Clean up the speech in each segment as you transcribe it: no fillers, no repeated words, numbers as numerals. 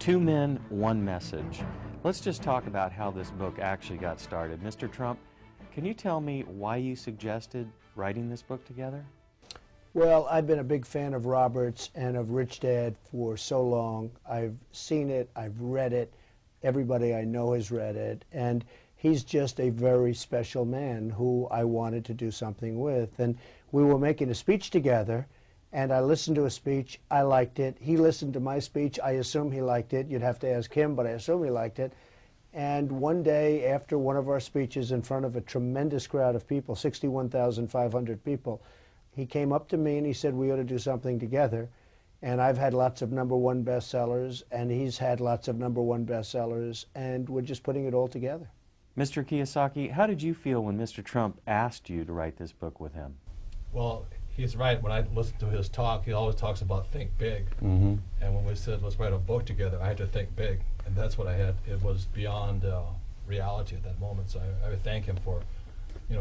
Two Men, One Message. Let's just talk about how this book actually got started. Mr. Trump, can you tell me why you suggested writing this book together? Well, I've been a big fan of Robert's and of Rich Dad for so long. I've seen it, I've read it, everybody I know has read it, and he's just a very special man who I wanted to do something with. And we were making a speech together, and I listened to a speech, I liked it. He listened to my speech, I assume he liked it. You'd have to ask him, but I assume he liked it. And one day, after one of our speeches in front of a tremendous crowd of people, 61,500 people, he came up to me and he said, we ought to do something together. And I've had lots of #1 bestsellers, and he's had lots of #1 bestsellers, and we're just putting it all together. Mr. Kiyosaki, how did you feel when Mr. Trump asked you to write this book with him? Well, he's right. When I listen to his talk, he always talks about think big. Mm-hmm. And when we said, let's write a book together, I had to think big. And that's what I had. It was beyond reality at that moment. So I would thank him for,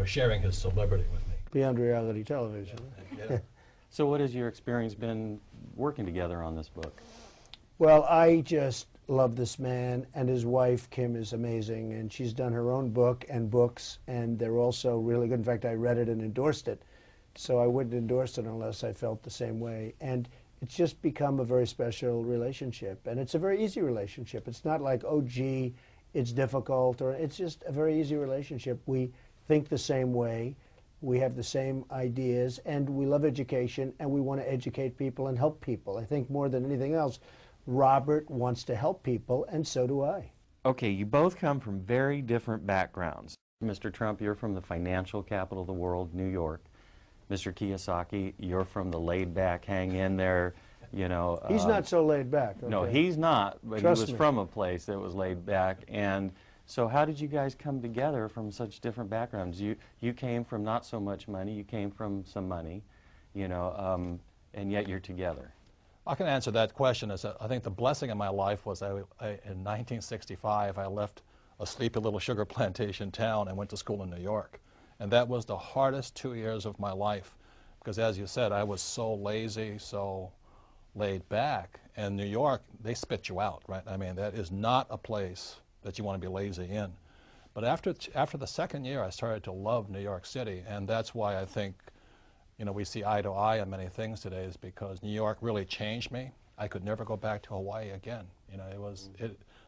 sharing his celebrity with me. Beyond reality television. Yeah. So what has your experience been working together on this book? Well, I just love this man, and his wife, Kim, is amazing, and she's done her own book and books, and they're also really good. In fact, I read it and endorsed it, so I wouldn't endorse it unless I felt the same way. And it's just become a very special relationship, and it's a very easy relationship. It's not like, oh, gee, it's difficult, or it's just a very easy relationship. We think the same way. We have the same ideas, and we love education, and we want to educate people and help people. I think more than anything else, Robert wants to help people, and so do I. Okay, you both come from very different backgrounds. Mr. Trump, you're from the financial capital of the world, New York. Mr. Kiyosaki, you're from the laid-back, hang in there, He's not so laid back. Okay? No, he's not, but Trust he was me. from a place that was laid back. And so how did you guys come together from such different backgrounds? You came from not so much money, you came from some money, and yet you're together. I can answer that question. I think the blessing in my life was in 1965, I left a sleepy little sugar plantation town and went to school in New York. And that was the hardest 2 years of my life because, as you said, I was so lazy, so laid back. And New York, they spit you out, right? I mean, that is not a place that you want to be lazy in. But after the second year, I started to love New York City, and that's why I think we see eye to eye on many things today, is because New York really changed me. I could never go back to Hawaii again.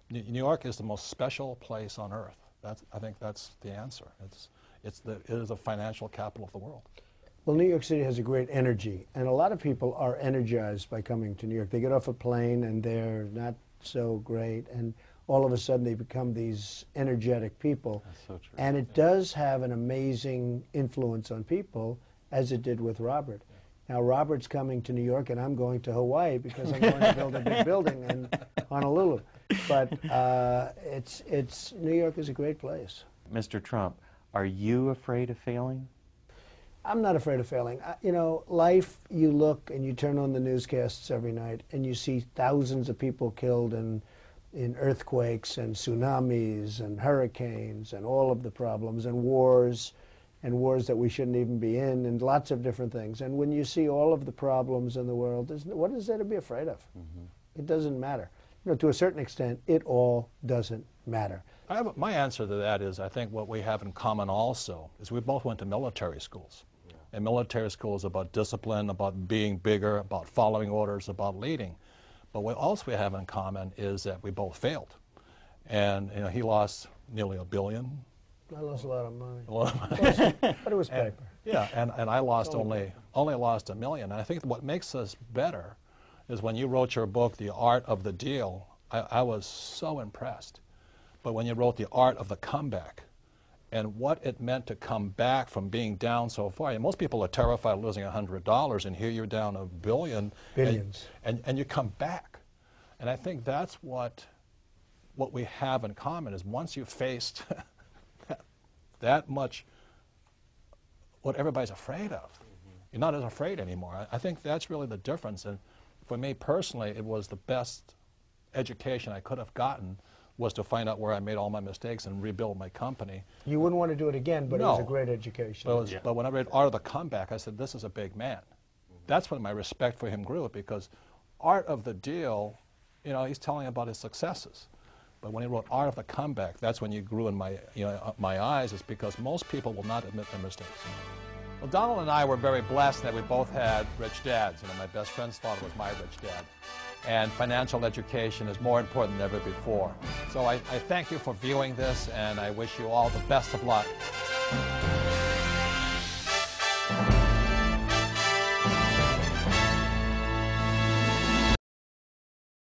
New York is the most special place on earth. I think that's the answer. It is the financial capital of the world. Well, New York City has a great energy, and a lot of people are energized by coming to New York. They get off a plane and they're not so great, and all of a sudden they become these energetic people. That's so true. And it does have an amazing influence on people, as it did with Robert. Now, Robert's coming to New York, and I'm going to Hawaii because I'm going to build a big building in Honolulu. But New York is a great place. Mr. Trump, are you afraid of failing? I'm not afraid of failing. Life, you look and you turn on the newscasts every night, and you see thousands of people killed in earthquakes and tsunamis and hurricanes and all of the problems and wars that we shouldn't even be in, and lots of different things. And when you see all of the problems in the world, what is there to be afraid of? Mm-hmm. It doesn't matter. To a certain extent, it all doesn't matter. My answer to that is, I think what we have in common also is we both went to military schools. Yeah. And military school is about discipline, about being bigger, about following orders, about leading. But what else we have in common is that we both failed. And he lost nearly $1 billion. I lost a lot of money. But it was paper. And I lost only lost $1 million. And I think what makes us better is when you wrote your book, The Art of the Deal, I was so impressed. But when you wrote The Art of the Comeback and what it meant to come back from being down so far, and most people are terrified of losing $100, and here you're down $1 billion. Billions. And you come back. And I think that's what we have in common is once you've faced that much what everybody's afraid of. You're not as afraid anymore. I think that's really the difference. And for me personally, it was the best education I could have gotten was to find out where I made all my mistakes and rebuild my company. You wouldn't want to do it again, but no. It was a great education. But when I read Art of the Comeback, I said, this is a big man. That's when my respect for him grew, because Art of the Deal you know, he's telling about his successes. But when he wrote Art of the Comeback, that's when you grew in my, my eyes, is because most people will not admit their mistakes. Well, Donald and I were very blessed that we both had rich dads. You know, my best friend's father was my rich dad. And financial education is more important than ever before. So I thank you for viewing this, and I wish you all the best of luck.